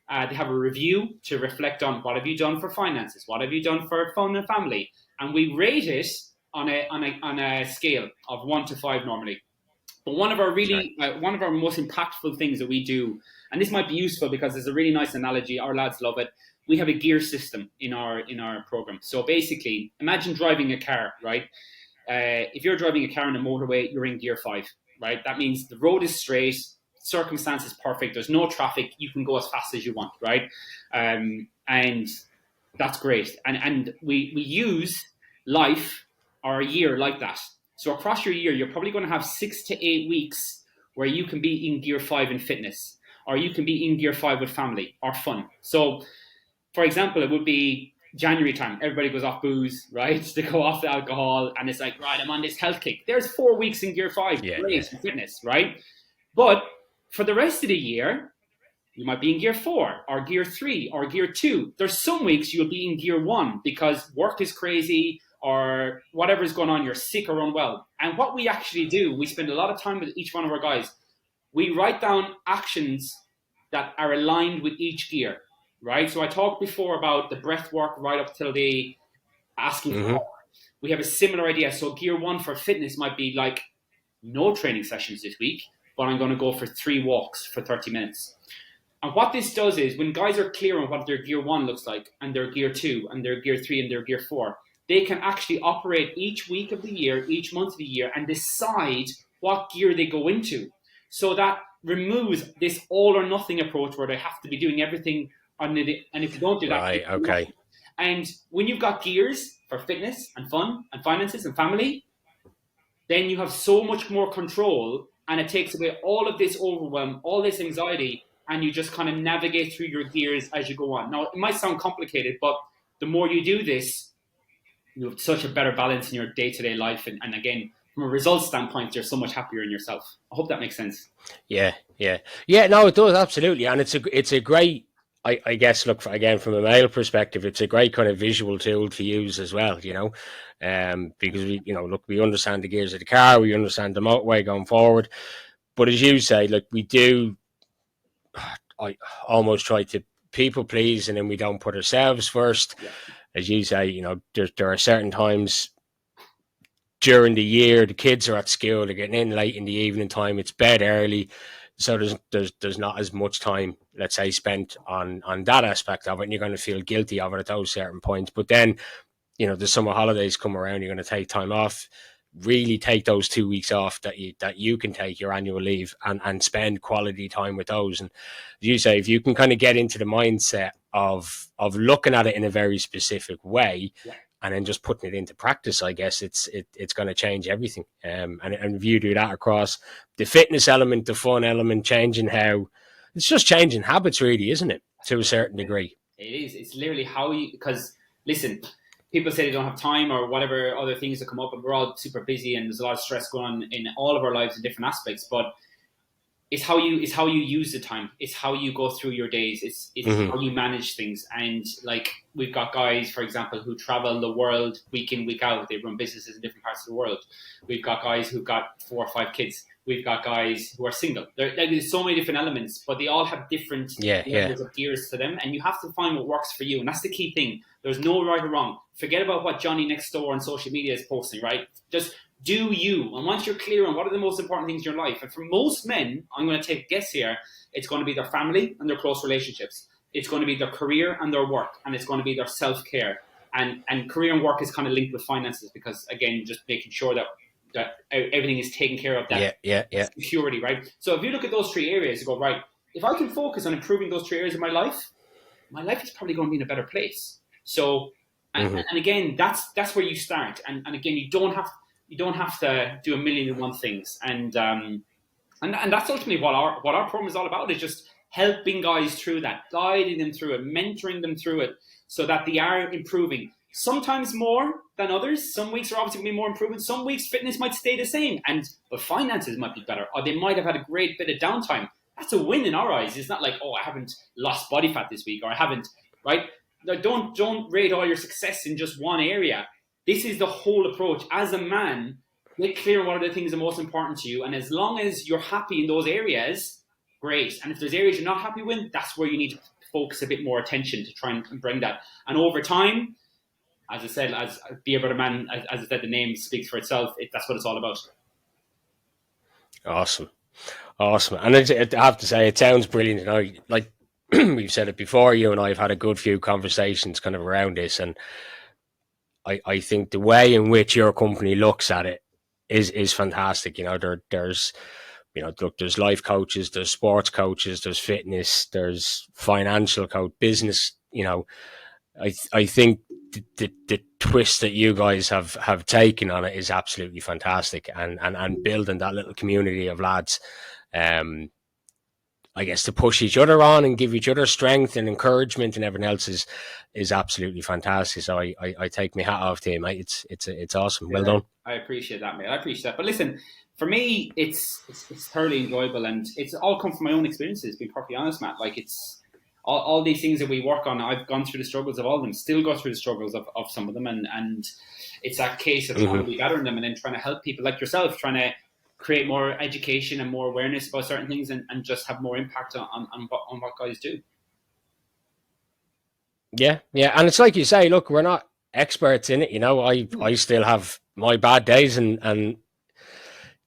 they have a review to reflect on what have you done for finances? What have you done for fun and family? And we rate it on a scale of 1 to 5 normally. But one of our most impactful things that we do, and this might be useful because there's a really nice analogy. Our lads love it. We have a gear system in our program. So basically, imagine driving a car, right? If you're driving a car on a motorway, you're in gear 5, right? That means the road is straight, circumstance is perfect. There's no traffic. You can go as fast as you want, right? And that's great. And we use life or a year like that. So across your year, you're probably going to have 6 to 8 weeks where you can be in gear 5 in fitness, or you can be in gear 5 with family or fun. So, for example, it would be January time. Everybody goes off booze, right? They go off the alcohol, and it's like, right, I'm on this health kick. There's 4 weeks in gear 5, great for fitness, right? But for the rest of the year, you might be in gear 4 or gear 3 or gear 2. There's some weeks you'll be in gear 1 because work is crazy or whatever's going on, you're sick or unwell. And what we actually do, we spend a lot of time with each one of our guys. We write down actions that are aligned with each gear, right? So I talked before about the breath work right up till the asking for help. We have a similar idea. So gear 1 for fitness might be like, no training sessions this week, but I'm going to go for 3 walks for 30 minutes. And what this does is when guys are clear on what their gear 1 looks like and their gear 2 and their gear 3 and their gear 4, they can actually operate each week of the year, each month of the year, and decide what gear they go into. So that removes this all or nothing approach where they have to be doing everything on it. And if you don't do that, right, okay. And when you've got gears for fitness and fun and finances and family, then you have so much more control, and it takes away all of this overwhelm, all this anxiety, and you just kind of navigate through your gears as you go on. Now, it might sound complicated, but the more you do this, you have such a better balance in your day-to-day life. And again, from a results standpoint, you're so much happier in yourself. I hope that makes sense. Yeah. No, it does, absolutely. And it's a great, I guess, look, again, from a male perspective, it's a great kind of visual tool to use as well, because we understand the gears of the car, we understand the motorway going forward. But as you say, like, we do, I almost try to people please, and then we don't put ourselves first. Yeah. As you say, there are certain times during the year, the kids are at school, they're getting in late in the evening time, it's bed early, so there's not as much time, let's say, spent on that aspect of it, and you're going to feel guilty of it at those certain points. But then, the summer holidays come around, you're going to take time off, really take those 2 weeks off that you can take your annual leave and spend quality time with those. And as you say, if you can kind of get into the mindset of looking at it in a very specific way, yeah, and then just putting it into practice, I guess it's going to change everything. And if you do that across the fitness element, the fun element, it's just changing habits, really, isn't it? To a certain degree. It is. It's literally because listen, people say they don't have time or whatever other things that come up, and we're all super busy and there's a lot of stress going on in all of our lives in different aspects. But it's how you use the time. It's how you go through your days. It's how you manage things. And like, we've got guys, for example, who travel the world week in, week out. They run businesses in different parts of the world. We've got guys who've got 4 or 5 kids. We've got guys who are single. There's so many different elements, but they all have different levels of gears to them. And you have to find what works for you. And that's the key thing. There's no right or wrong. Forget about what Johnny next door on social media is posting, right? Just do you. And once you're clear on what are the most important things in your life, and for most men, I'm going to take a guess here, it's going to be their family and their close relationships. It's going to be their career and their work, and it's going to be their self-care. And career and work is kind of linked with finances because, again, just making sure that everything is taken care of, that security, right? So if you look at those 3 areas, you go, right, if I can focus on improving those 3 areas of my life is probably going to be in a better place. So, and again, that's where you start. And again, you don't have to do a million and one things. And that's ultimately what our program is all about, is just helping guys through that, guiding them through it, mentoring them through it so that they are improving. Sometimes more than others. Some weeks are obviously going to be more improvement. Some weeks fitness might stay the same, but finances might be better, or they might have had a great bit of downtime. That's a win in our eyes. It's not like, oh, I haven't lost body fat this week, or I haven't, right? Don't rate all your success in just one area. This is the whole approach. As a man, get clear on what are the things that are most important to you, and as long as you're happy in those areas, great. And if there's areas you're not happy with, that's where you need to focus a bit more attention to try and bring that. And over time, as I said, as Be a Better Man, as I said, the name speaks for itself. That's what it's all about. Awesome. Awesome. And I have to say, it sounds brilliant. You know, like we've said it before, you and I have had a good few conversations kind of around this. And I think the way in which your company looks at it is fantastic. You know, there's, you know, look, there's life coaches, there's sports coaches, there's fitness, there's financial coach, business. You know, I think the twist that you guys have taken on it is absolutely fantastic, and building that little community of lads, I guess, to push each other on and give each other strength and encouragement and everything else is absolutely fantastic. So I take my hat off to you, mate. It's awesome. Well done. I appreciate that, mate. I appreciate that. But listen, for me, it's thoroughly enjoyable, and it's all come from my own experiences. Being perfectly honest, Matt. Like, it's all these things that we work on. I've gone through the struggles of all of them. Still go through the struggles of some of them, and it's that case of trying to be better in them, and then trying to help people like yourself, trying to create more education and more awareness about certain things, and just have more impact on what guys do. Yeah, and it's like you say. Look, we're not experts in it. You know, I still have my bad days and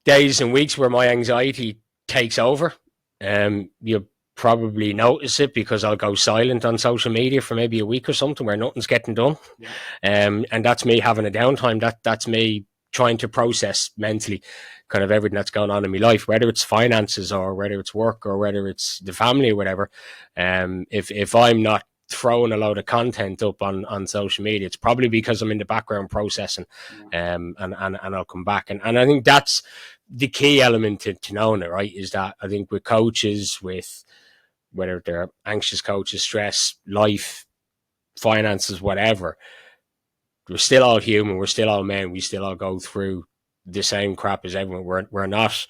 days and weeks where my anxiety takes over. You probably notice it because I'll go silent on social media for maybe a week or something where nothing's getting done. Yeah. And that's me having a downtime. That's me trying to process mentally kind of everything that's going on in my life, whether it's finances or whether it's work or whether it's the family or whatever. If I'm not throwing a load of content up on social media, it's probably because I'm in the background processing, and I'll come back. And I think that's the key element to knowing it, right? Is that I think with coaches, with whether they're anxious coaches, stress, life, finances, whatever, we're still all human. We're still all men. We still all go through the same crap as everyone. We're not,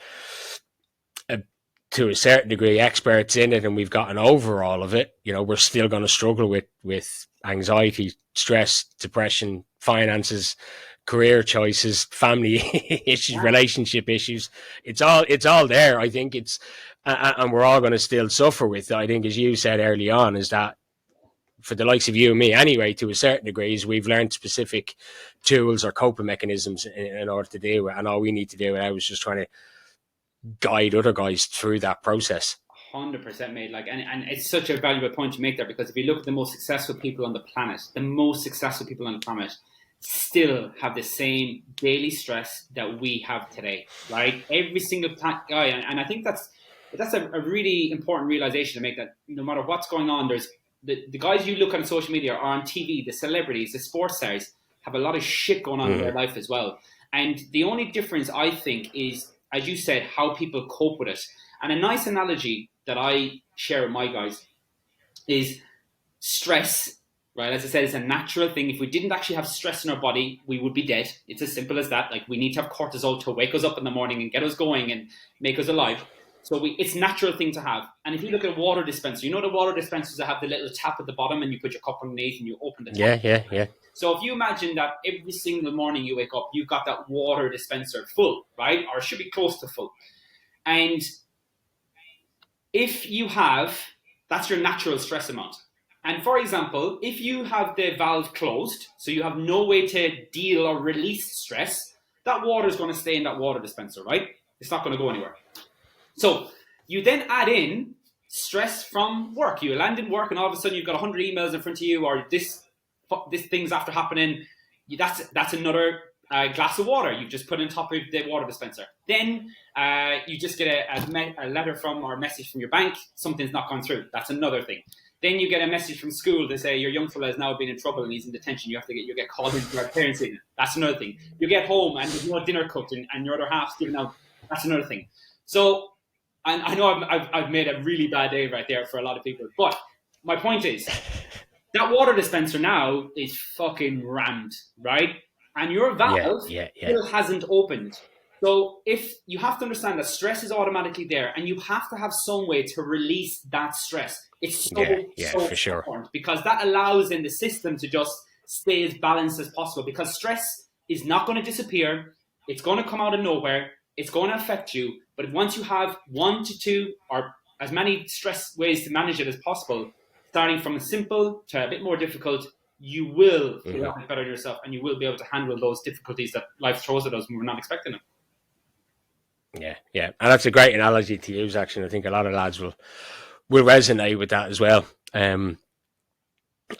to a certain degree, experts in it, and we've gotten over all of it. You know, we're still going to struggle with anxiety, stress, depression, finances, career choices, family issues, relationship issues. It's all there. I think it's, and we're all going to still suffer with it. I think, as you said early on, is that for the likes of you and me anyway, to a certain degree, is we've learned specific tools or coping mechanisms in order to deal with, and all we need to do, and I was just trying to guide other guys through that process. 100%, mate. Like, and it's such a valuable point to make there, because if you look at the most successful people on the planet, still have the same daily stress that we have today, right? Every single guy, and I think that's a really important realization to make, that no matter what's going on, there's the guys you look at on social media are on TV, the celebrities, the sports stars, have a lot of shit going on in their life as well. And the only difference, I think, is, as you said, how people cope with it. And a nice analogy that I share with my guys is stress, right? As I said, it's a natural thing. If we didn't actually have stress in our body, we would be dead. It's as simple as that. Like, we need to have cortisol to wake us up in the morning and get us going and make us alive. So it's a natural thing to have. And if you look at a water dispenser, you know the water dispensers that have the little tap at the bottom, and you put your cup underneath and you open the tap. Yeah. So if you imagine that every single morning you wake up, you've got that water dispenser full, right? Or it should be close to full. And if you have, that's your natural stress amount. And for example, if you have the valve closed, so you have no way to deal or release stress, that water is going to stay in that water dispenser, right? It's not going to go anywhere. So you then add in stress from work. You land in work and all of a sudden you've got 100 emails in front of you, or this thing's after happening. That's another glass of water you've just put on top of the water dispenser. Then you just get a letter from, or a message from your bank, something's not gone through. That's another thing. Then you get a message from school to say your young fella has now been in trouble and he's in detention. You get called into our parents' evening. That's another thing. You get home and there's no dinner cooked and your other half's given out. That's another thing. So, and I know I've made a really bad day right there for a lot of people, but my point is that water dispenser now is fucking rammed, right? And your valve still hasn't opened. So if you have to understand that stress is automatically there, and you have to have some way to release that stress. It's so for sure. Important, because that allows in the system to just stay as balanced as possible, because stress is not going to disappear. It's going to come out of nowhere. It's going to affect you. But once you have 1 to 2 or as many stress ways to manage it as possible, starting from a simple to a bit more difficult, you will feel a bit better yourself, and you will be able to handle those difficulties that life throws at us when we're not expecting them. Yeah, and that's a great analogy to use. Actually, I think a lot of lads will resonate with that as well. And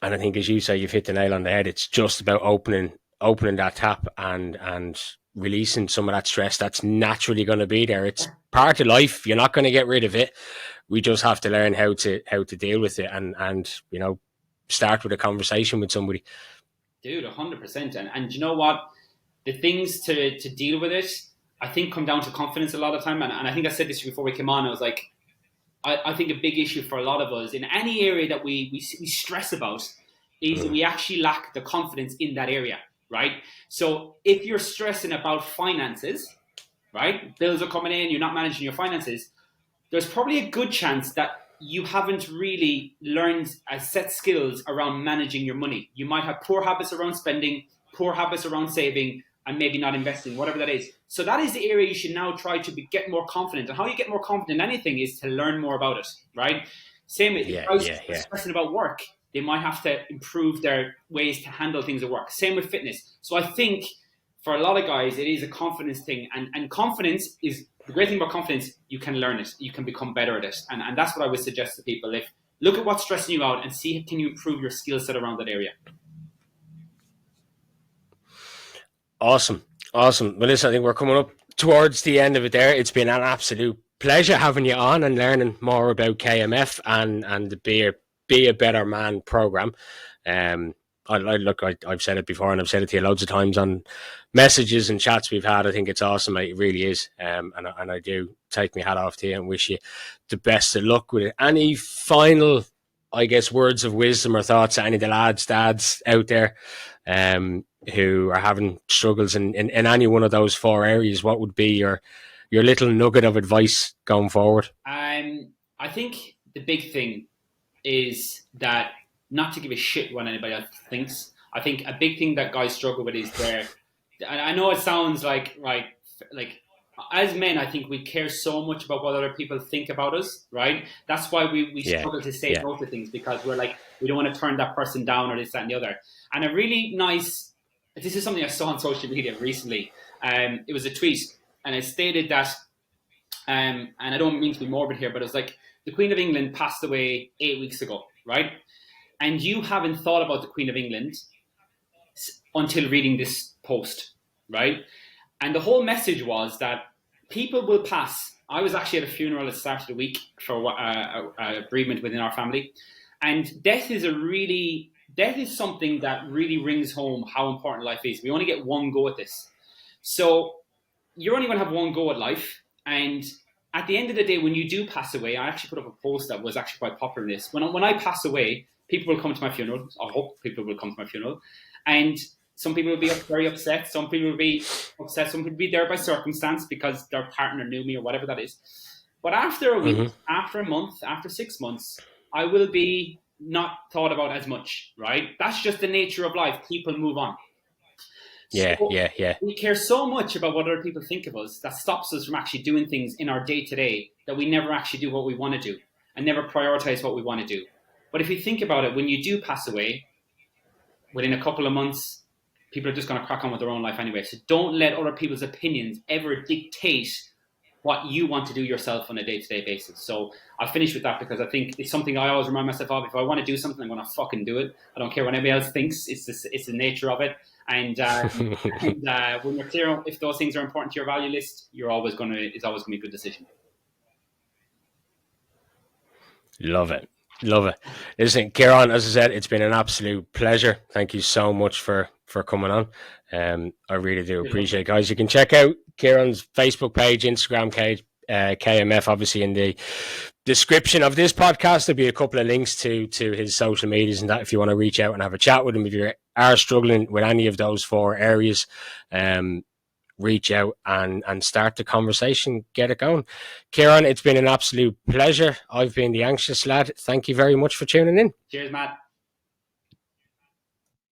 I think, as you say, you've hit the nail on the head. It's just about opening that tap and releasing some of that stress that's naturally going to be there. It's part of life. You're not going to get rid of it. We just have to learn how to deal with it and you know, start with a conversation with somebody. Dude, 100%. And you know what? The things to deal with it, I think, come down to confidence a lot of time. And I think I said this before we came on. I was like, I think a big issue for a lot of us in any area that we stress about is that we actually lack the confidence in that area, right? So if you're stressing about finances, right, bills are coming in, you're not managing your finances, there's probably a good chance that you haven't really learned set skills around managing your money. You might have poor habits around spending, poor habits around saving, and maybe not investing, whatever that is. So that is the area you should now try to get more confident. And how you get more confident in anything is to learn more about it, right? Same with stressing about work. They might have to improve their ways to handle things at work. Same with fitness. So I think for a lot of guys, it is a confidence thing. And confidence is, the great thing about confidence, you can learn it. You can become better at it. And that's what I would suggest to people. If look at what's stressing you out and see, can you improve your skill set around that area? Awesome. Well, listen, I think we're coming up towards the end of it there. It's been an absolute pleasure having you on and learning more about KMF and the Be a Better Man program. I've said it before and I've said it to you loads of times on messages and chats we've had. I think it's awesome, mate. It really is. And I do take my hat off to you and wish you the best of luck with it. Any final, I guess, words of wisdom or thoughts to any of the dads out there who are having struggles in any one of those four areas? What would be your little nugget of advice going forward? I think the big thing is that not to give a shit what anybody else thinks. I think a big thing that guys struggle with is I know it sounds like as men, I think we care so much about what other people think about us, right? That's why we struggle to say no to things, because we're like, we don't want to turn that person down or this, that, and the other. And a really nice, this is something I saw on social media recently. It was a tweet, and it stated that, and I don't mean to be morbid here, but it was like, the Queen of England passed away 8 weeks ago, right? And you haven't thought about the Queen of England until reading this post, right? And the whole message was that people will pass. I was actually at a funeral at the start of the week for a bereavement within our family. And death is something that really rings home how important life is. We only get one go at this. So you're only going to have one go at life. And at the end of the day, when you do pass away, I actually put up a post that was actually quite popular in this. When I pass away, people will come to my funeral. I hope people will come to my funeral. And some people will be very upset. Some people will be upset. Some people will be there by circumstance because their partner knew me or whatever that is. But after a week, after a month, after 6 months, I will be not thought about as much, right? That's just the nature of life. People move on. Yeah. We care so much about what other people think of us that stops us from actually doing things in our day-to-day that we never actually do what we want to do and never prioritize what we want to do. But if you think about it, when you do pass away, within a couple of months, people are just going to crack on with their own life anyway. So don't let other people's opinions ever dictate what you want to do yourself on a day-to-day basis. So I'll finish with that because I think it's something I always remind myself of. If I want to do something, I'm going to fucking do it. I don't care what anybody else thinks. It's the nature of it. And when you're clear if those things are important to your value list, it's always going to be a good decision. Love it. Listen, Kieran, as I said, it's been an absolute pleasure. Thank you so much for coming on. I really do appreciate it, guys. You can check out Kieran's Facebook page, Instagram page, KMF, obviously in the description of this podcast. There'll be a couple of links to his social medias and that if you want to reach out and have a chat with him. If you are struggling with any of those four areas, reach out and start the conversation, get it going. Kieran, it's been an absolute pleasure. I've been the Anxious Lad. Thank you very much for tuning in. Cheers, Matt.